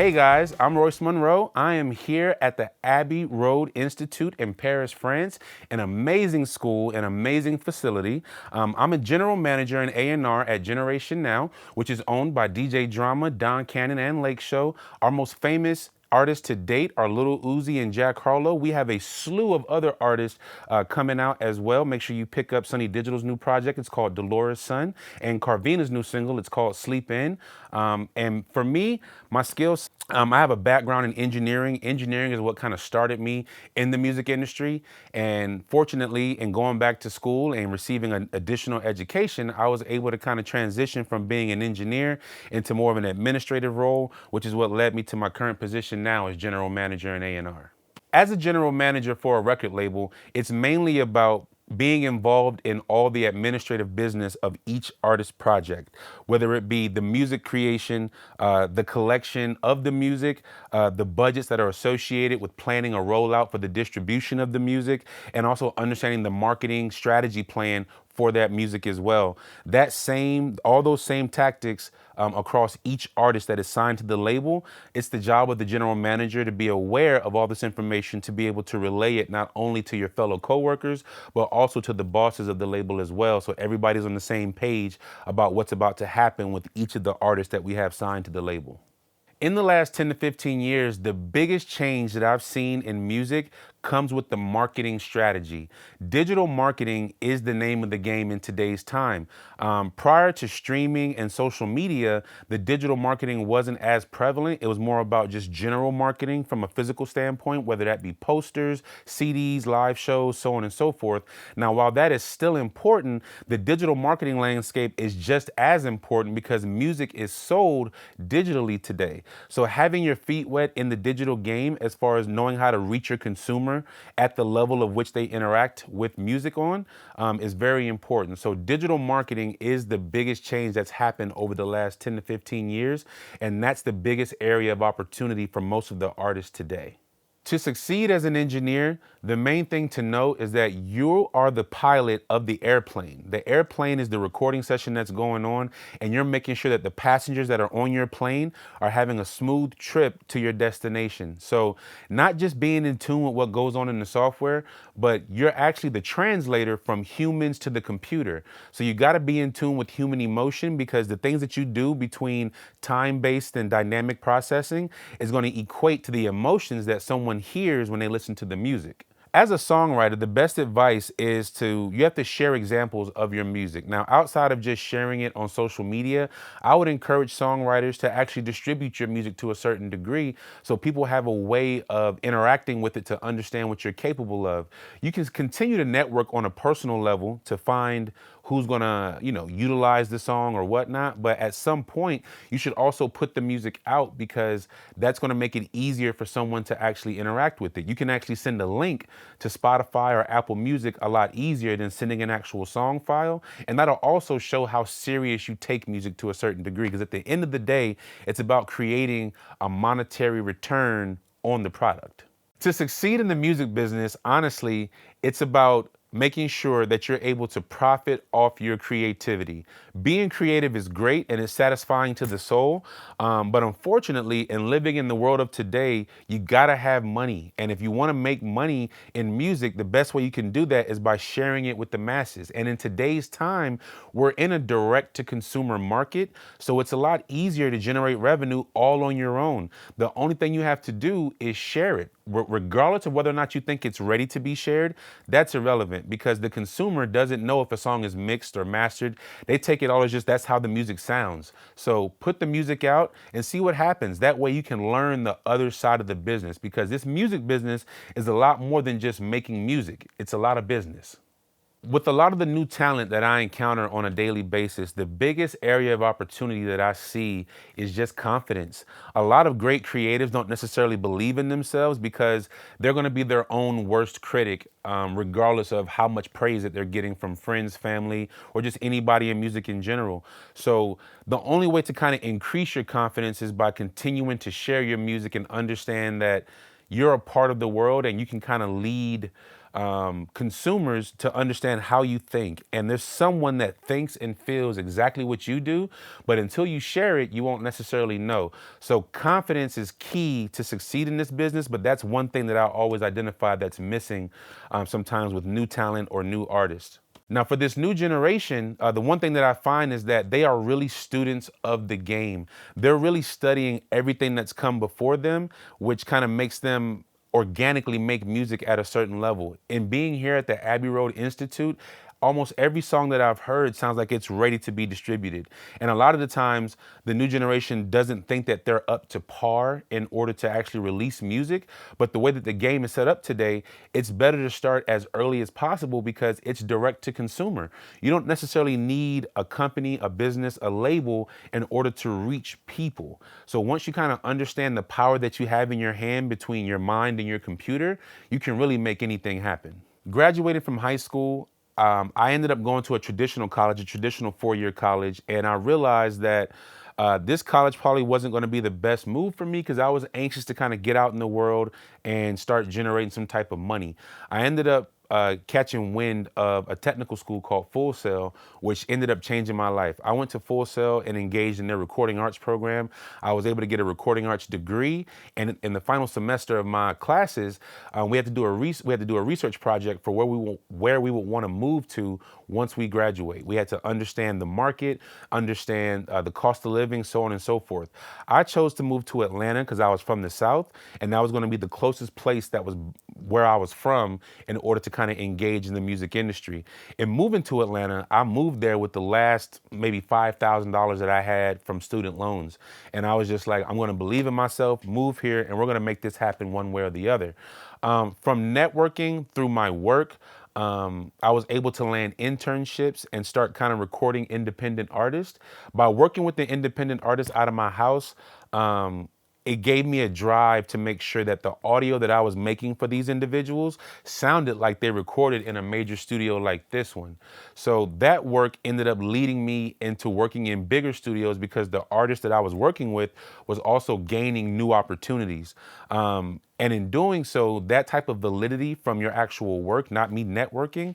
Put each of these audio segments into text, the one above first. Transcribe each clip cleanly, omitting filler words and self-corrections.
Hey guys, I'm Royce Monroe. I am here at the Abbey Road Institute in Paris, France, an amazing school, an amazing facility. I'm a general manager in A&R at Generation Now, which is owned by DJ Drama, Don Cannon, and Lake Show. Our most famous artists to date are Lil Uzi and Jack Harlow. We have a slew of other artists coming out as well. Make sure you pick up Sunny Digital's new project. It's called Dolores Sun, and Carvina's new single. It's called Sleep In. And for me, my skills, I have a background in engineering. Engineering is what kind of started me in the music industry. And fortunately, in going back to school and receiving an additional education, I was able to kind of transition from being an engineer into more of an administrative role, which is what led me to my current position now as general manager in A&R. As a general manager for a record label, it's mainly about being involved in all the administrative business of each artist project, whether it be the music creation, the collection of the music, the budgets that are associated with planning a rollout for the distribution of the music, and also understanding the marketing strategy plan for that music as well. All those same tactics across each artist that is signed to the label. It's the job of the general manager to be aware of all this information, to be able to relay it not only to your fellow coworkers, but also to the bosses of the label as well. So everybody's on the same page about what's about to happen with each of the artists that we have signed to the label. In the last 10 to 15 years, the biggest change that I've seen in music comes with the marketing strategy. Digital marketing is the name of the game in today's time. Prior to streaming and social media, the digital marketing wasn't as prevalent. It was more about just general marketing from a physical standpoint, whether that be posters, CDs, live shows, so on and so forth. Now, while that is still important, the digital marketing landscape is just as important because music is sold digitally today. So having your feet wet in the digital game as far as knowing how to reach your consumer at the level of which they interact with music on is very important. So digital marketing is the biggest change that's happened over the last 10 to 15 years, and that's the biggest area of opportunity for most of the artists today. To succeed as an engineer, the main thing to note is that you are the pilot of the airplane. The airplane is the recording session that's going on, and you're making sure that the passengers that are on your plane are having a smooth trip to your destination. So not just being in tune with what goes on in the software, but you're actually the translator from humans to the computer. So you got to be in tune with human emotion, because the things that you do between time-based and dynamic processing is going to equate to the emotions that someone hears when they listen to the music. As a songwriter, the best advice is you have to share examples of your music. Now, outside of just sharing it on social media, I would encourage songwriters to actually distribute your music to a certain degree so people have a way of interacting with it to understand what you're capable of. You can continue to network on a personal level to find who's gonna, utilize the song or whatnot. But at some point, you should also put the music out, because that's gonna make it easier for someone to actually interact with it. You can actually send a link to Spotify or Apple Music a lot easier than sending an actual song file. And that'll also show how serious you take music to a certain degree, because at the end of the day, it's about creating a monetary return on the product. To succeed in the music business, honestly, it's about making sure that you're able to profit off your creativity. Being creative is great and it's satisfying to the soul, but unfortunately, in living in the world of today, you gotta have money. And if you wanna make money in music, the best way you can do that is by sharing it with the masses. And in today's time, we're in a direct-to-consumer market, so it's a lot easier to generate revenue all on your own. The only thing you have to do is share it. Regardless of whether or not you think it's ready to be shared, that's irrelevant, because the consumer doesn't know if a song is mixed or mastered. They take it all as just that's how the music sounds. So put the music out and see what happens. That way you can learn the other side of the business, because this music business is a lot more than just making music. It's a lot of business. With a lot of the new talent that I encounter on a daily basis, the biggest area of opportunity that I see is just confidence. A lot of great creatives don't necessarily believe in themselves because they're going to be their own worst critic, regardless of how much praise that they're getting from friends, family, or just anybody in music in general. So the only way to kind of increase your confidence is by continuing to share your music and understand that you're a part of the world and you can kind of lead consumers to understand how you think. And there's someone that thinks and feels exactly what you do, but until you share it, you won't necessarily know. So confidence is key to succeed in this business, but that's one thing that I always identify that's missing sometimes with new talent or new artists. Now, for this new generation, the one thing that I find is that they are really students of the game. They're really studying everything that's come before them, which kind of makes them organically make music at a certain level. And being here at the Abbey Road Institute, almost every song that I've heard sounds like it's ready to be distributed. And a lot of the times, the new generation doesn't think that they're up to par in order to actually release music. But the way that the game is set up today, it's better to start as early as possible because it's direct to consumer. You don't necessarily need a company, a business, a label in order to reach people. So once you kind of understand the power that you have in your hand between your mind and your computer, you can really make anything happen. Graduated from high school, I ended up going to a traditional college, a traditional four-year college, and I realized that this college probably wasn't going to be the best move for me because I was anxious to kind of get out in the world and start generating some type of money. I ended up catching wind of a technical school called Full Sail, which ended up changing my life. I went to Full Sail and engaged in their recording arts program. I was able to get a recording arts degree, and in the final semester of my classes, we had to do a research project for where we would want to move to once we graduate. We had to understand the market, understand the cost of living, so on and so forth. I chose to move to Atlanta because I was from the South, and that was going to be the closest place that was where I was from in order to kind of engage in the music industry. In moving to Atlanta, I moved there with the last maybe $5,000 that I had from student loans. And I was just like, I'm going to believe in myself, move here, and we're going to make this happen one way or the other. From networking through my work, I was able to land internships and start kind of recording independent artists. By working with the independent artists out of my house, it gave me a drive to make sure that the audio that I was making for these individuals sounded like they recorded in a major studio like this one. So that work ended up leading me into working in bigger studios because the artist that I was working with was also gaining new opportunities. And in doing so, that type of validity from your actual work, not me networking,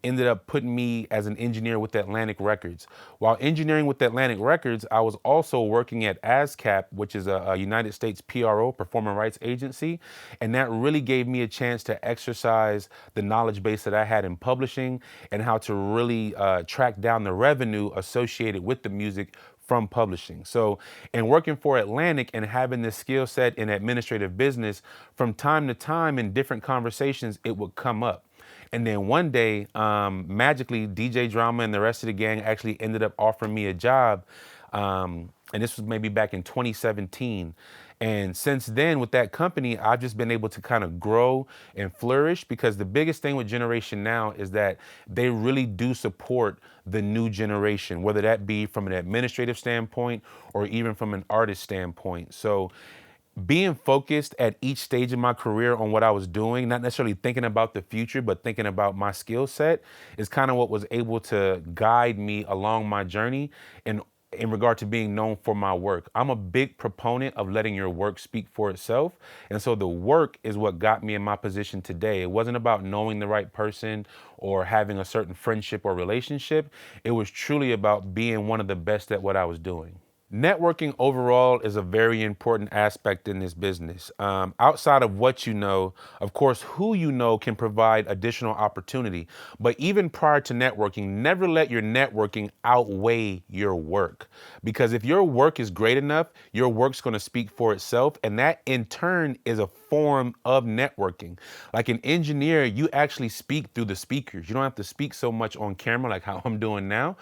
ended up putting me as an engineer with Atlantic Records. While engineering with Atlantic Records, I was also working at ASCAP, which is a United States PRO, Performing Rights Agency. And that really gave me a chance to exercise the knowledge base that I had in publishing and how to really track down the revenue associated with the music from publishing. So in working for Atlantic and having this skill set in administrative business, from time to time in different conversations, it would come up. And then one day, magically, DJ Drama and the rest of the gang actually ended up offering me a job. And this was maybe back in 2017. And since then, with that company, I've just been able to kind of grow and flourish because the biggest thing with Generation Now is that they really do support the new generation, whether that be from an administrative standpoint or even from an artist standpoint. So being focused at each stage of my career on what I was doing, not necessarily thinking about the future, but thinking about my skill set is kind of what was able to guide me along my journey in regard to being known for my work. I'm a big proponent of letting your work speak for itself. And so the work is what got me in my position today. It wasn't about knowing the right person or having a certain friendship or relationship. It was truly about being one of the best at what I was doing. Networking overall is a very important aspect in this business. Outside of what you know, of course, who you know can provide additional opportunity. But even prior to networking, never let your networking outweigh your work. Because if your work is great enough, your work's going to speak for itself. And that in turn is a form of networking. Like an engineer, you actually speak through the speakers. You don't have to speak so much on camera like how I'm doing now.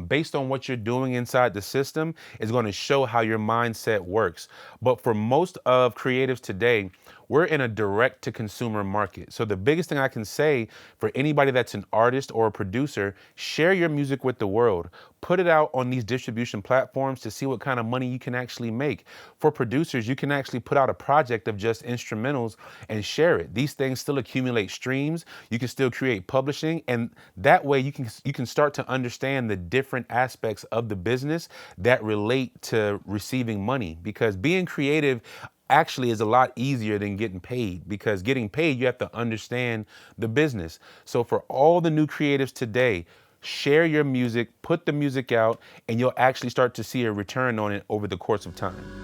Based on what you're doing inside the system, is going to show how your mindset works. But for most of creatives today, we're in a direct to consumer market. So the biggest thing I can say for anybody that's an artist or a producer, share your music with the world. Put it out on these distribution platforms to see what kind of money you can actually make. For producers, you can actually put out a project of just instrumentals and share it. These things still accumulate streams. You can still create publishing, and that way you can start to understand the different aspects of the business that relate to receiving money. Because being creative actually is a lot easier than getting paid, because getting paid, you have to understand the business. So for all the new creatives today, share your music, put the music out, and you'll actually start to see a return on it over the course of time.